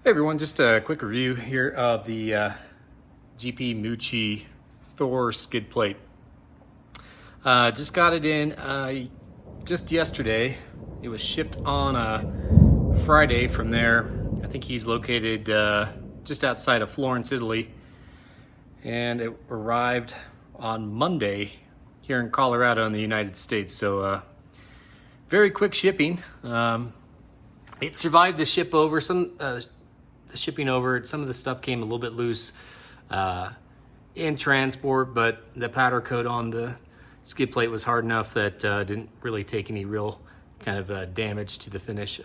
Hey everyone, just a quick review here of the GP Mucci Thor Skid Plate. Just got it in just yesterday. It was shipped on a Friday from there. I think he's located just outside of Florence, Italy. And it arrived on Monday here in Colorado in the United States. So very quick shipping. It survived the ship over. The shipping over, some of the stuff came a little bit loose in transport, but the powder coat on the skid plate was hard enough that didn't really take any real kind of damage to the finish.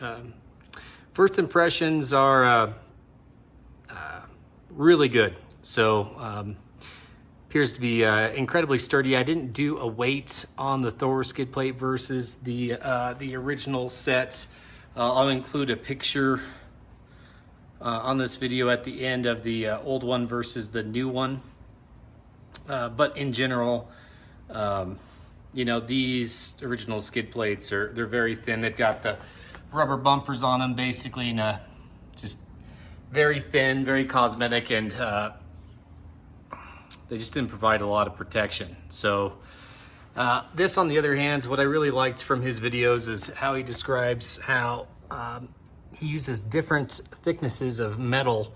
First impressions are really good. So appears to be incredibly sturdy. I didn't do a weight on the Thor skid plate versus the original set. I'll include a picture on this video at the end of the old one versus the new one. But in general, you know, these original skid plates they're very thin. They've got the rubber bumpers on them basically, and just very thin, very cosmetic, and they just didn't provide a lot of protection. So this, on the other hand, what I really liked from his videos is how he describes how he uses different thicknesses of metal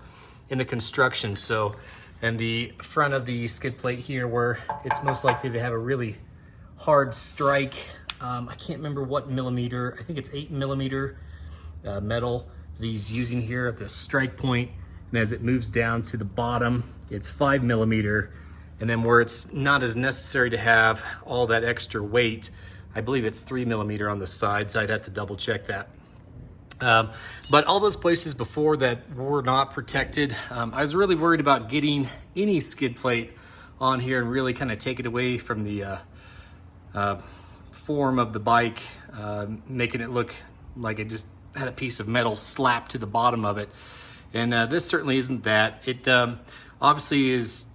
in the construction. So, and the front of the skid plate here, where it's most likely to have a really hard strike. I can't remember what millimeter. I think it's 8mm metal that he's using here at the strike point. And as it moves down to the bottom, it's 5mm. And then where it's not as necessary to have all that extra weight, I believe it's 3mm on the sides. I'd have to double check that. But all those places before that were not protected, I was really worried about getting any skid plate on here and really kind of take it away from the form of the bike, making it look like it just had a piece of metal slapped to the bottom of it. And this certainly isn't that. It obviously is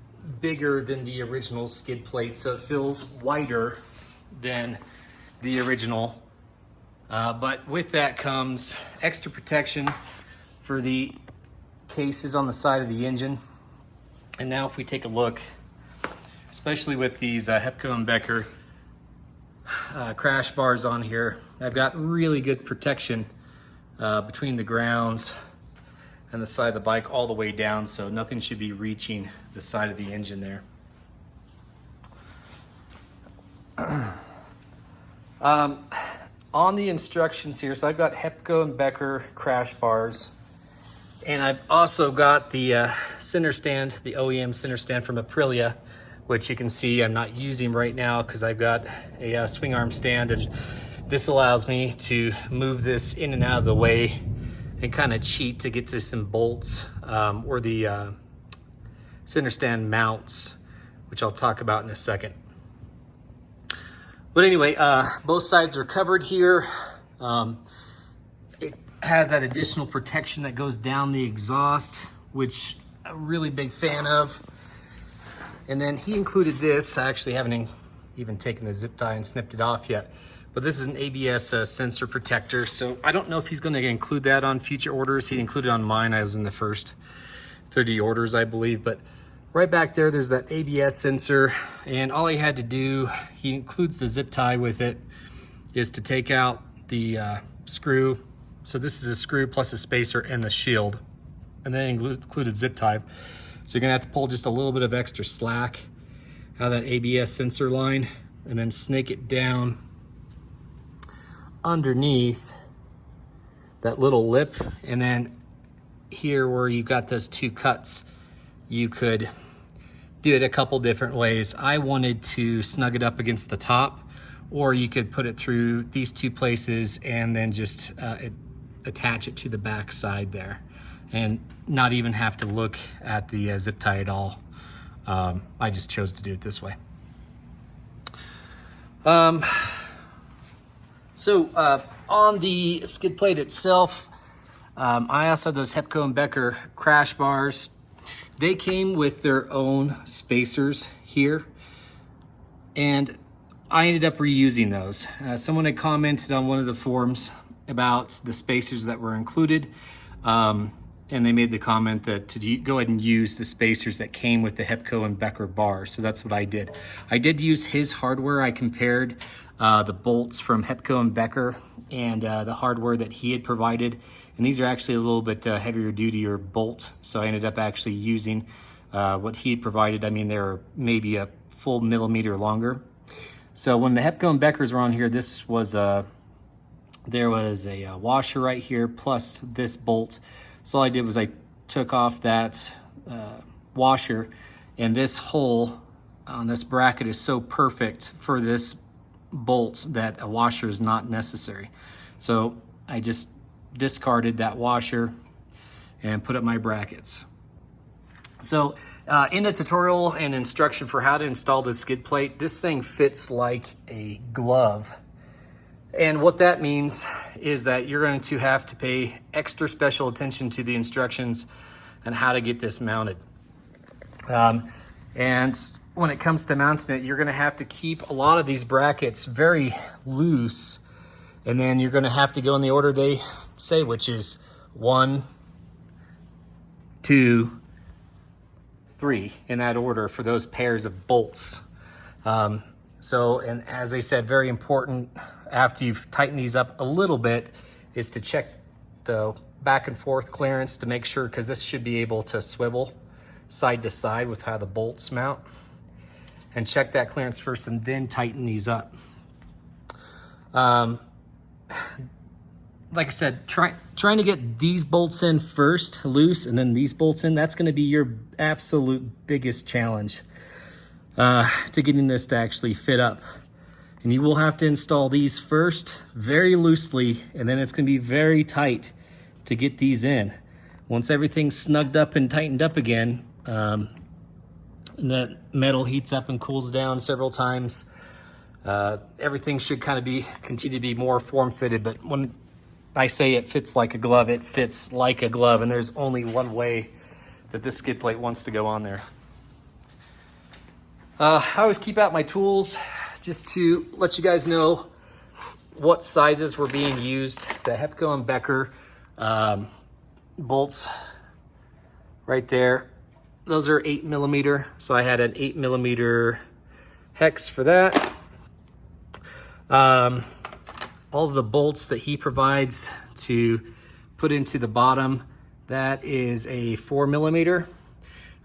bigger than the original skid plate, so it feels wider than the original. But with that comes extra protection for the cases on the side of the engine. And now if we take a look, especially with these Hepco and Becker crash bars on here, I've got really good protection between the grounds and the side of the bike all the way down, so nothing should be reaching the side of the engine there. On the instructions here, so I've got Hepco and Becker crash bars, and I've also got the center stand, the OEM center stand from Aprilia, which you can see I'm not using right now because I've got a swing arm stand, and this allows me to move this in and out of the way and kind of cheat to get to some bolts or the center stand mounts, which I'll talk about in a second. But anyway, both sides are covered here. It has that additional protection that goes down the exhaust, which I'm a really big fan of. And then he included this. I actually haven't even taken the zip tie and snipped it off yet. But this is an ABS sensor protector. So I don't know if he's going to include that on future orders. He included on mine. I was in the first 30 orders, I believe. But right back there, there's that ABS sensor, and all he had to do, he includes the zip tie with it, is to take out the screw. So this is a screw plus a spacer and the shield, and then included zip tie. So you're gonna have to pull just a little bit of extra slack out of that ABS sensor line, and then snake it down underneath that little lip. And then here where you've got those two cuts, you could do it a couple different ways. I wanted to snug it up against the top, or you could put it through these two places and then just attach it to the back side there and not even have to look at the zip tie at all. I just chose to do it this way. So on the skid plate itself, I also have those Hepco and Becker crash bars. They came with their own spacers here, and I ended up reusing those. Someone had commented on one of the forums about the spacers that were included. and they made the comment that to go ahead and use the spacers that came with the Hepco and Becker bars. So that's what I did. I did use his hardware. I compared the bolts from Hepco and Becker and the hardware that he had provided. And these are actually a little bit heavier duty bolt. So I ended up actually using what he had provided. I mean, they're maybe a full millimeter longer. So when the Hepco and Beckers were on here, this was there was a washer right here plus this bolt. So all I did was I took off that washer, and this hole on this bracket is so perfect for this bolt that a washer is not necessary. So I just discarded that washer and put up my brackets. So in the tutorial and instruction for how to install the skid plate, this thing fits like a glove. And what that means is that you're going to have to pay extra special attention to the instructions on how to get this mounted. And when it comes to mounting it, you're going to have to keep a lot of these brackets very loose, and then you're going to have to go in the order they say, which is 1, 2, 3, in that order for those pairs of bolts. And as I said, very important after you've tightened these up a little bit is to check the back and forth clearance to make sure, because this should be able to swivel side to side with how the bolts mount. And check that clearance first and then tighten these up. Like I said, trying to get these bolts in first loose and then these bolts in, that's going to be your absolute biggest challenge to getting this to actually fit up. And you will have to install these first very loosely, and then it's going to be very tight to get these in. Once everything's snugged up and tightened up again, and that metal heats up and cools down several times, everything should kind of continue to be more form-fitted. But when I say it fits like a glove, it fits like a glove, and there's only one way that this skid plate wants to go on there. I always keep out my tools just to let you guys know what sizes were being used. The Hepco and Becker bolts right there, those are 8mm, so I had an 8mm hex for that. All of the bolts that he provides to put into the bottom, that is a 4mm.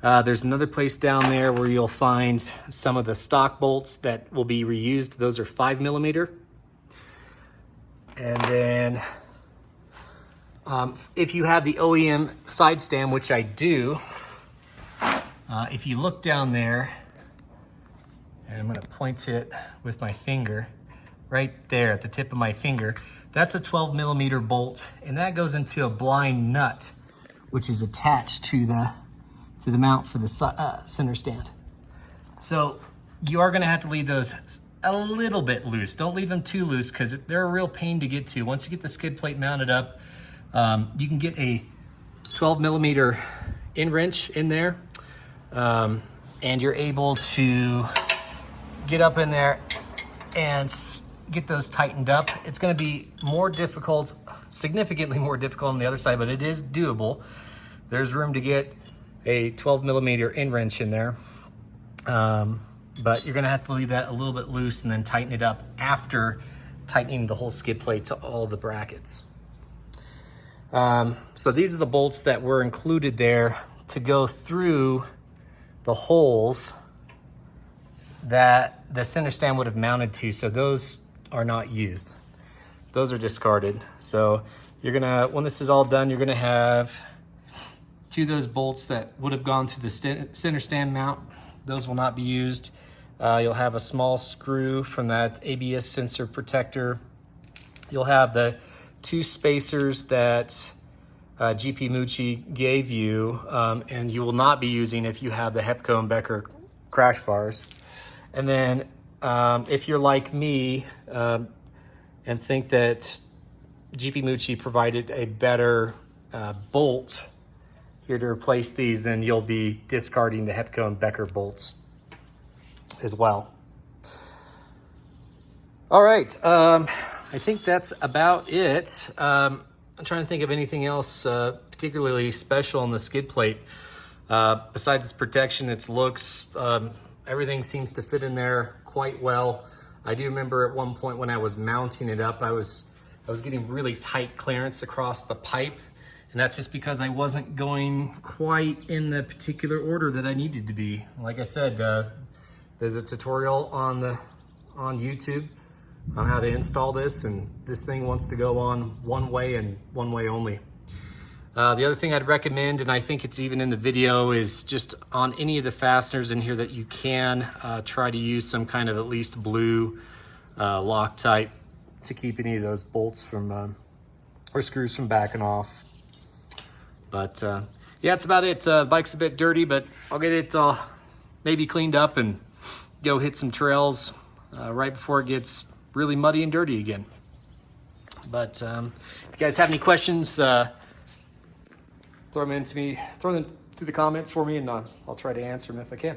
There's another place down there where you'll find some of the stock bolts that will be reused. Those are 5mm. And then if you have the OEM side stand, which I do, if you look down there, and I'm going to point it with my finger, right there at the tip of my finger, that's a 12mm bolt, and that goes into a blind nut, which is attached to the mount for the center stand. So you are going to have to leave those a little bit loose. Don't leave them too loose, because they're a real pain to get to. Once you get the skid plate mounted up, you can get a 12mm in wrench in there, and you're able to get up in there and get those tightened up. It's going to be more difficult, significantly more difficult on the other side, but it is doable. There's room to get a 12mm in wrench in there, but you're going to have to leave that a little bit loose and then tighten it up after tightening the whole skid plate to all the brackets. So these are the bolts that were included there to go through the holes that the center stand would have mounted to. So those are not used. Those are discarded. So you're gonna, when this is all done, you're gonna have two of those bolts that would have gone through the center stand mount. Those will not be used. You'll have a small screw from that ABS sensor protector. You'll have the two spacers that GP Mucci gave you, and you will not be using if you have the Hepco and Becker crash bars. And then if you're like me and think that GP Mucci provided a better bolt here to replace these, then you'll be discarding the Hepco and Becker bolts as well. All right, I think that's about it. I'm trying to think of anything else particularly special on the skid plate. Besides its protection, its looks, everything seems to fit in there quite well. I do remember at one point when I was mounting it up, I was getting really tight clearance across the pipe, and that's just because I wasn't going quite in the particular order that I needed to be. Like I said, there's a tutorial on YouTube on how to install this, and this thing wants to go on one way and one way only. The other thing I'd recommend, and I think it's even in the video, is just on any of the fasteners in here that you can, try to use some kind of at least blue Loctite to keep any of those bolts from or screws from backing off. But yeah, that's about it. The bike's a bit dirty, but I'll get it maybe cleaned up and go hit some trails right before it gets really muddy and dirty again. But if you guys have any questions, throw them to the comments for me, and I'll try to answer them if I can.